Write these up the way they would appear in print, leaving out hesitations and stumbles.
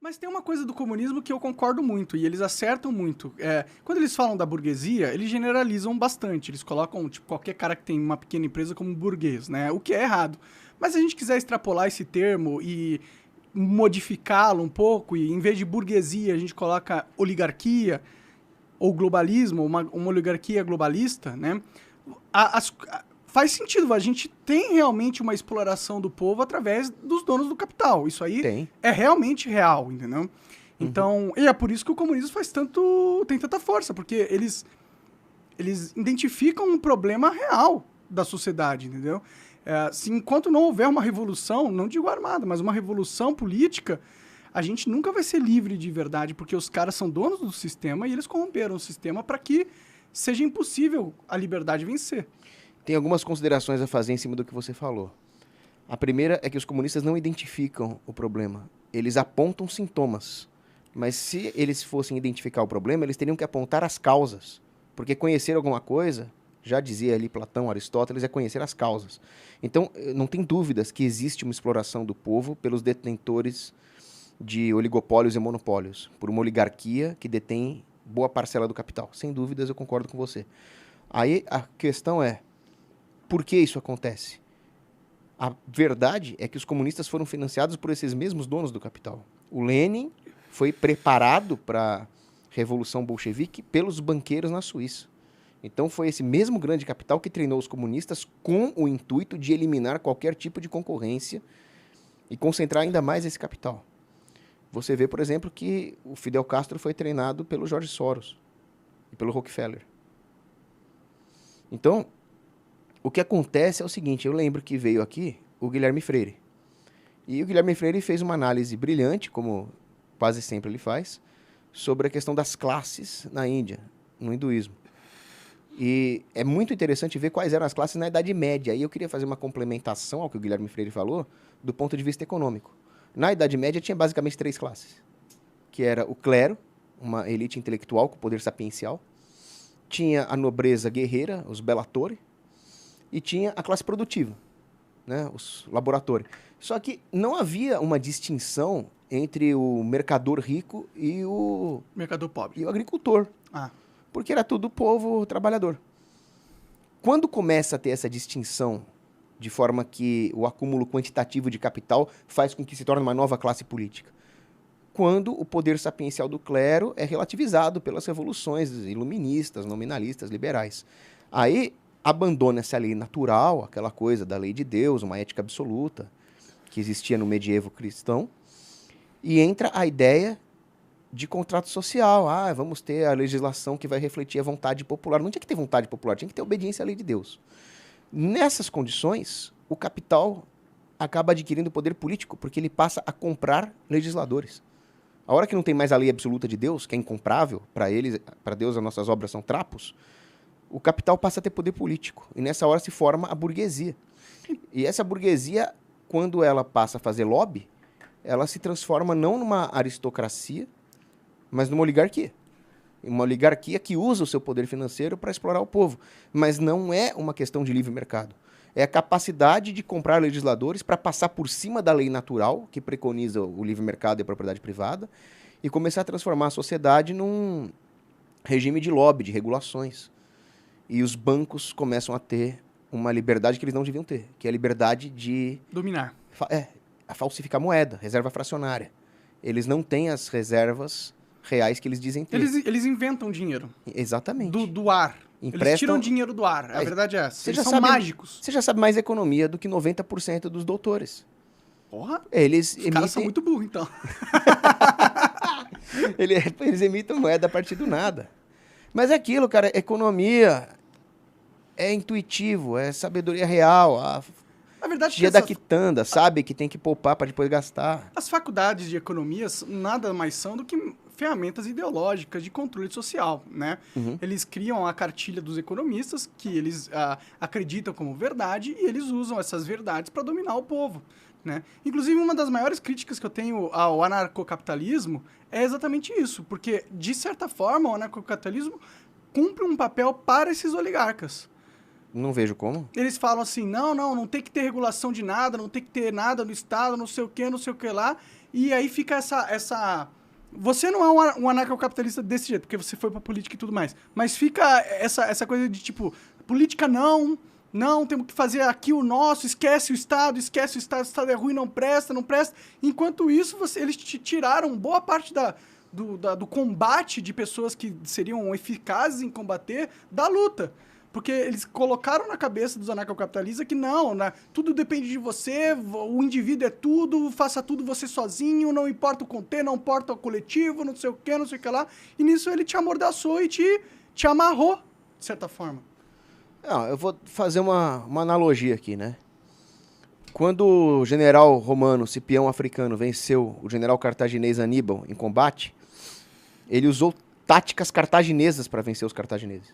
Mas tem uma coisa do comunismo que eu concordo muito, e eles acertam muito. Quando eles falam da burguesia, eles generalizam bastante. Eles colocam, tipo, qualquer cara que tem uma pequena empresa como burguês, né? O que é errado. Mas se a gente quiser extrapolar esse termo e modificá-lo um pouco, e em vez de burguesia a gente coloca oligarquia ou globalismo, uma oligarquia globalista, né? Faz sentido, a gente tem realmente uma exploração do povo através dos donos do capital. Isso aí é realmente real, entendeu? Então, e é por isso que o comunismo tem tanta força, porque eles identificam um problema real da sociedade, entendeu? Se enquanto não houver uma revolução, não digo armada, mas uma revolução política, a gente nunca vai ser livre de verdade, porque os caras são donos do sistema e eles corromperam o sistema para que seja impossível a liberdade vencer. Tem algumas considerações a fazer em cima do que você falou. A primeira é que os comunistas não identificam o problema. Eles apontam sintomas. Mas se eles fossem identificar o problema, eles teriam que apontar as causas. Porque conhecer alguma coisa, já dizia ali Platão, Aristóteles, é conhecer as causas. Então, não tem dúvidas que existe uma exploração do povo pelos detentores de oligopólios e monopólios, por uma oligarquia que detém boa parcela do capital. Sem dúvidas, eu concordo com você. Aí a questão é, por que isso acontece? A verdade é que os comunistas foram financiados por esses mesmos donos do capital. O Lenin foi preparado para a Revolução Bolchevique pelos banqueiros na Suíça. Então foi esse mesmo grande capital que treinou os comunistas com o intuito de eliminar qualquer tipo de concorrência e concentrar ainda mais esse capital. Você vê, por exemplo, que o Fidel Castro foi treinado pelo George Soros e pelo Rockefeller. Então, o que acontece é o seguinte, eu lembro que veio aqui o Guilherme Freire. E o Guilherme Freire fez uma análise brilhante, como quase sempre ele faz, sobre a questão das classes na Índia, no hinduísmo. E é muito interessante ver quais eram as classes na Idade Média. E eu queria fazer uma complementação ao que o Guilherme Freire falou, do ponto de vista econômico. Na Idade Média tinha basicamente 3 classes, que era o clero, uma elite intelectual com poder sapiencial, tinha a nobreza guerreira, os bellatori, e tinha a classe produtiva, né, os laboratórios. Só que não havia uma distinção entre o mercador rico e o mercador pobre e o agricultor, porque era tudo povo trabalhador. Quando começa a ter essa distinção de forma que o acúmulo quantitativo de capital faz com que se torne uma nova classe política? Quando o poder sapiencial do clero é relativizado pelas revoluções iluministas, nominalistas, liberais. Aí abandona-se a lei natural, aquela coisa da lei de Deus, uma ética absoluta, que existia no medievo cristão, e entra a ideia de contrato social. Vamos ter a legislação que vai refletir a vontade popular. Não tinha que ter vontade popular, tinha que ter obediência à lei de Deus. Nessas condições, o capital acaba adquirindo poder político, porque ele passa a comprar legisladores. A hora que não tem mais a lei absoluta de Deus, que é incomprável, para eles, para Deus as nossas obras são trapos, o capital passa a ter poder político. E nessa hora se forma a burguesia. E essa burguesia, quando ela passa a fazer lobby, ela se transforma não numa aristocracia, mas numa oligarquia. Uma oligarquia que usa o seu poder financeiro para explorar o povo. Mas não é uma questão de livre mercado. É a capacidade de comprar legisladores para passar por cima da lei natural, que preconiza o livre mercado e a propriedade privada, e começar a transformar a sociedade num regime de lobby, de regulações. E os bancos começam a ter uma liberdade que eles não deviam ter, que é a liberdade de dominar. A falsificar moeda, reserva fracionária. Eles não têm as reservas reais que eles dizem ter. Eles inventam dinheiro. Exatamente. Do ar. Eles tiram dinheiro do ar. A verdade é essa. Eles são mágicos. Você já sabe mais economia do que 90% dos doutores. Porra. Os caras são muito burros, então. Eles emitem moeda a partir do nada. Mas é aquilo, cara, economia é intuitivo, é sabedoria real. A verdade dia da quitanda, sabe que tem que poupar para depois gastar. As faculdades de economia nada mais são do que ferramentas ideológicas de controle social, né? Eles criam a cartilha dos economistas, que eles acreditam como verdade, e eles usam essas verdades para dominar o povo, né? Inclusive, uma das maiores críticas que eu tenho ao anarcocapitalismo é exatamente isso, porque, de certa forma, o anarcocapitalismo cumpre um papel para esses oligarcas. Não vejo como. Eles falam assim, não tem que ter regulação de nada, não tem que ter nada no Estado, não sei o que lá. E aí fica essa... Você não é um anarcocapitalista desse jeito, porque você foi pra política e tudo mais. Mas fica essa coisa de, tipo, política não, temos que fazer aqui o nosso, esquece o Estado é ruim, não presta. Enquanto isso, eles te tiraram boa parte do combate de pessoas que seriam eficazes em combater da luta. Porque eles colocaram na cabeça dos anarcocapitalistas que não, né? Tudo depende de você, o indivíduo é tudo, faça tudo você sozinho, não importa o contexto, não importa o coletivo, não sei o que lá. E nisso ele te amordaçou e te amarrou, de certa forma. Não, eu vou fazer uma analogia aqui, né? Quando o general romano Cipião Africano venceu o general cartaginês Aníbal em combate, ele usou táticas cartaginesas para vencer os cartagineses.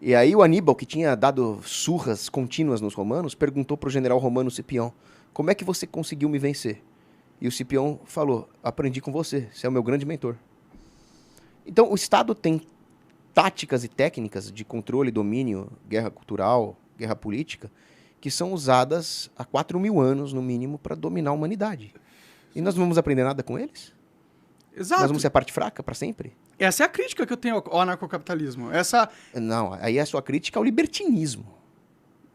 E aí o Aníbal, que tinha dado surras contínuas nos romanos, perguntou para o general romano Cipião, como é que você conseguiu me vencer? E o Cipião falou, aprendi com você é o meu grande mentor. Então o Estado tem táticas e técnicas de controle e domínio, guerra cultural, guerra política, que são usadas há 4.000 anos, no mínimo, para dominar a humanidade. E nós não vamos aprender nada com eles? Exato. Nós vamos ser a parte fraca para sempre? Essa é a crítica que eu tenho ao anarcocapitalismo. Não, aí a sua crítica ao libertinismo.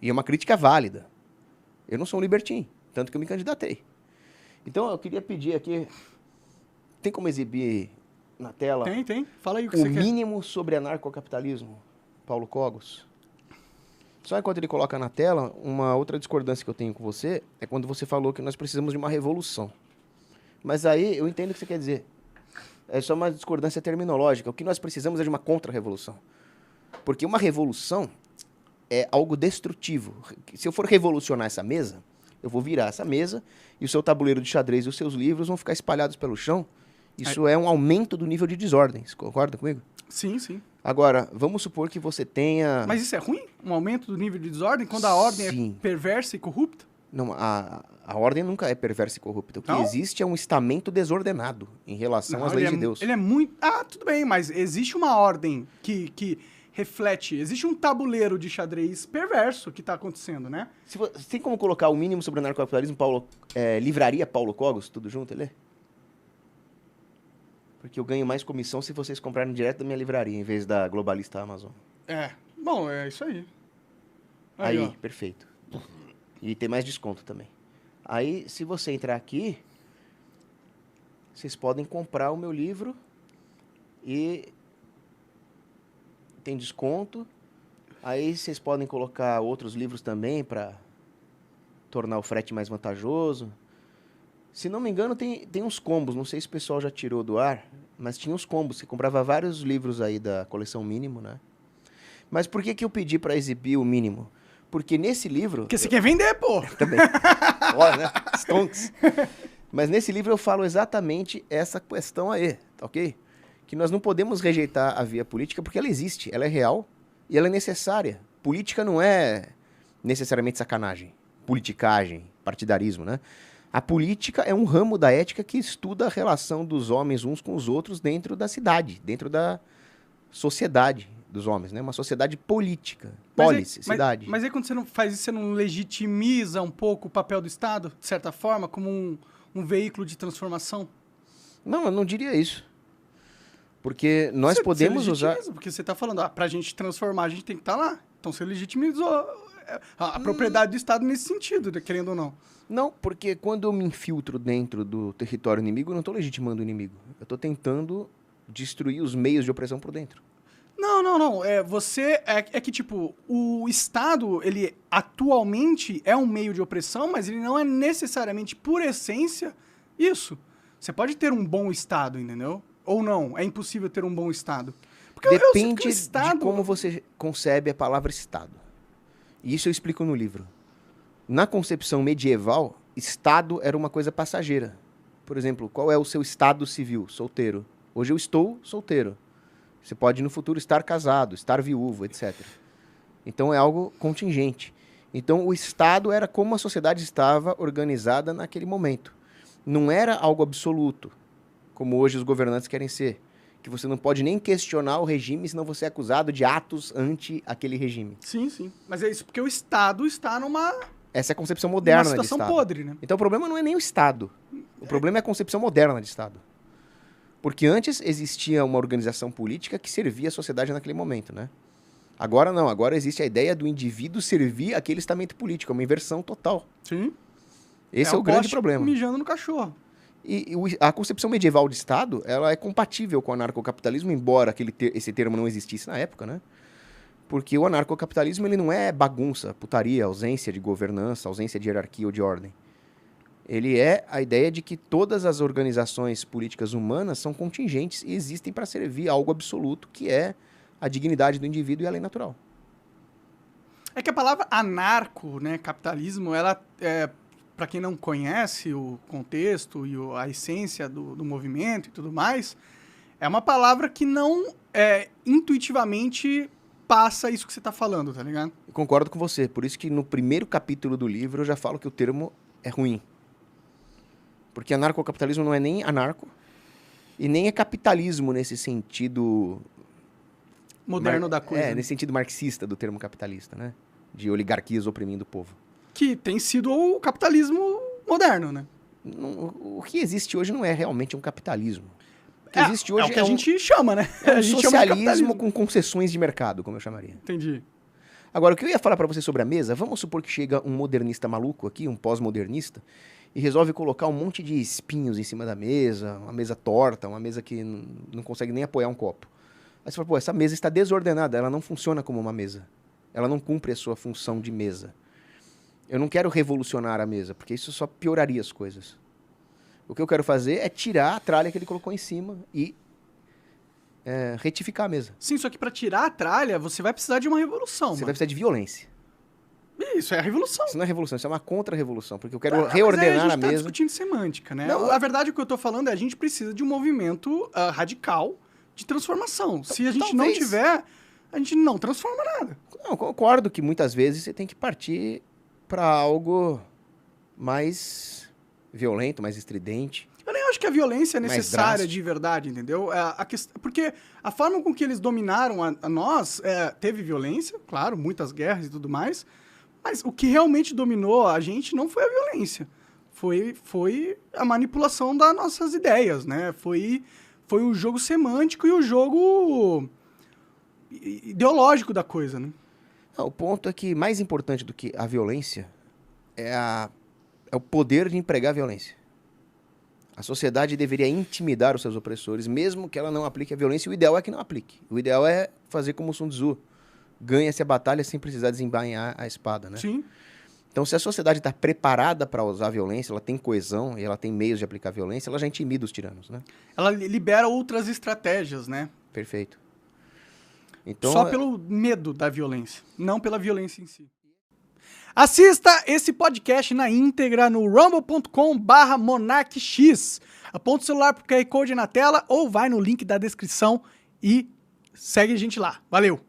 E é uma crítica válida. Eu não sou um libertino, tanto que eu me candidatei. Então eu queria pedir aqui, tem como exibir na tela Tem. Fala aí o que você quer. o mínimo sobre anarcocapitalismo, Paulo Cogos? Só enquanto ele coloca na tela, uma outra discordância que eu tenho com você é quando você falou que nós precisamos de uma revolução. Mas aí eu entendo o que você quer dizer. É só uma discordância terminológica. O que nós precisamos é de uma contra-revolução. Porque uma revolução é algo destrutivo. Se eu for revolucionar essa mesa, eu vou virar essa mesa e o seu tabuleiro de xadrez e os seus livros vão ficar espalhados pelo chão. Isso é um aumento do nível de desordens. Concorda comigo? Sim. Agora, vamos supor que você tenha... Mas isso é ruim? Um aumento do nível de desordem? Quando a ordem é perversa e corrupta? Não, a ordem nunca é perversa e corrupta. O que existe é um estamento desordenado em relação às leis de Deus. Ele é muito... Ah, tudo bem, mas existe uma ordem que reflete... Existe um tabuleiro de xadrez perverso que está acontecendo, né? Tem como colocar o mínimo sobre o anarcocapitalismo, livraria Paulo Cogos, tudo junto, ele? Porque eu ganho mais comissão se vocês comprarem direto da minha livraria, em vez da Globalista Amazon. Bom, é isso aí. Aí perfeito. E tem mais desconto também. Aí, se você entrar aqui, vocês podem comprar o meu livro e tem desconto. Aí vocês podem colocar outros livros também para tornar o frete mais vantajoso. Se não me engano, tem uns combos. Não sei se o pessoal já tirou do ar, mas tinha uns combos. Você comprava vários livros aí da coleção Mínimo, né? Mas por que eu pedi para exibir o Mínimo? Porque nesse livro... Porque você quer vender, pô! Também. Olha, né? Stonks. Mas nesse livro eu falo exatamente essa questão aí, tá ok? Que nós não podemos rejeitar a via política porque ela existe, ela é real e ela é necessária. Política não é necessariamente sacanagem, politicagem, partidarismo, né? A política é um ramo da ética que estuda a relação dos homens uns com os outros dentro da cidade, dentro da sociedade dos homens, né? Uma sociedade política, cidade. Mas aí quando você não faz isso, você não legitimiza um pouco o papel do Estado, de certa forma, como um veículo de transformação? Não, eu não diria isso. Porque nós podemos usar... Porque você está falando, pra gente transformar, a gente tem que estar lá. Então você legitimizou a propriedade do Estado nesse sentido, querendo ou não. Não, porque quando eu me infiltro dentro do território inimigo, eu não estou legitimando o inimigo. Eu estou tentando destruir os meios de opressão por dentro. Não. É que, tipo, o Estado, ele atualmente é um meio de opressão, mas ele não é necessariamente, por essência, isso. Você pode ter um bom Estado, entendeu? Ou não, é impossível ter um bom Estado. Porque depende de como você concebe a palavra Estado. E isso eu explico no livro. Na concepção medieval, Estado era uma coisa passageira. Por exemplo, qual é o seu estado civil? Solteiro. Hoje eu estou solteiro. Você pode, no futuro, estar casado, estar viúvo, etc. Então, é algo contingente. Então, o Estado era como a sociedade estava organizada naquele momento. Não era algo absoluto, como hoje os governantes querem ser. que você não pode nem questionar o regime, senão você é acusado de atos anti aquele regime. Sim, sim. Mas é isso porque o Estado está numa Essa é a concepção moderna de situação Estado. podre, né? Então o problema não é nem o Estado. O problema é a concepção moderna de Estado. Porque antes existia uma organização política que servia a sociedade naquele momento, né? Agora não, agora existe a ideia do indivíduo servir aquele estamento político, é uma inversão total. Sim. Esse é o grande problema. Mijando no cachorro. E a concepção medieval de Estado, ela é compatível com o anarcocapitalismo, embora esse termo não existisse na época, né? Porque o anarcocapitalismo, ele não é bagunça, putaria, ausência de governança, ausência de hierarquia ou de ordem. Ele é a ideia de que todas as organizações políticas humanas são contingentes e existem para servir algo absoluto, que é a dignidade do indivíduo e a lei natural. É que a palavra anarco, né, capitalismo, ela, para quem não conhece o contexto e a essência do movimento e tudo mais, é uma palavra que não intuitivamente passa isso que você está falando, tá ligado? Eu concordo com você, por isso que no primeiro capítulo do livro eu já falo que o termo é ruim. Porque anarcocapitalismo não é nem anarco e nem é capitalismo nesse sentido Moderno da coisa. Nesse sentido marxista do termo capitalista, né? De oligarquias oprimindo o povo. Que tem sido o capitalismo moderno, né? O que existe hoje não é realmente um capitalismo. O que existe hoje é o que a gente chama, né? é um a gente chama de socialismo com concessões de mercado, como eu chamaria. Entendi. Agora, o que eu ia falar para você sobre a mesa, vamos supor que chega um modernista maluco aqui, um pós-modernista, e resolve colocar um monte de espinhos em cima da mesa, uma mesa torta, uma mesa que não consegue nem apoiar um copo. Aí você fala, pô, essa mesa está desordenada, ela não funciona como uma mesa. Ela não cumpre a sua função de mesa. Eu não quero revolucionar a mesa, porque isso só pioraria as coisas. O que eu quero fazer é tirar a tralha que ele colocou em cima e retificar a mesa. Sim, só que para tirar a tralha, você vai precisar de uma revolução. Você vai precisar de violência. Isso é a revolução. Isso não é revolução, isso é uma contra-revolução, porque eu quero reordenar a mesa. A gente tá discutindo semântica, né? Não, a verdade, o que eu tô falando é a gente precisa de um movimento radical de transformação. Se a gente não tiver, a gente não transforma nada. Não, concordo que muitas vezes você tem que partir para algo mais violento, mais estridente. Eu nem acho que a violência é necessária de verdade, entendeu? Porque a forma com que eles dominaram a nós, teve violência, claro, muitas guerras e tudo mais, mas o que realmente dominou a gente não foi a violência. Foi a manipulação das nossas ideias, né? Foi o jogo semântico e o jogo ideológico da coisa, né? Não, o ponto é que mais importante do que a violência é o poder de empregar a violência. A sociedade deveria intimidar os seus opressores, mesmo que ela não aplique a violência. O ideal é que não aplique. O ideal é fazer como Sun Tzu. Ganha-se a batalha sem precisar desembainhar a espada, né? Sim. Então, se a sociedade está preparada para usar a violência, ela tem coesão e ela tem meios de aplicar violência, ela já intimida os tiranos, né? Ela libera outras estratégias, né? Perfeito. Então, só pelo medo da violência, não pela violência em si. Assista esse podcast na íntegra no rumble.com/monarchx. Aponta o celular pro QR Code na tela ou vai no link da descrição e segue a gente lá. Valeu!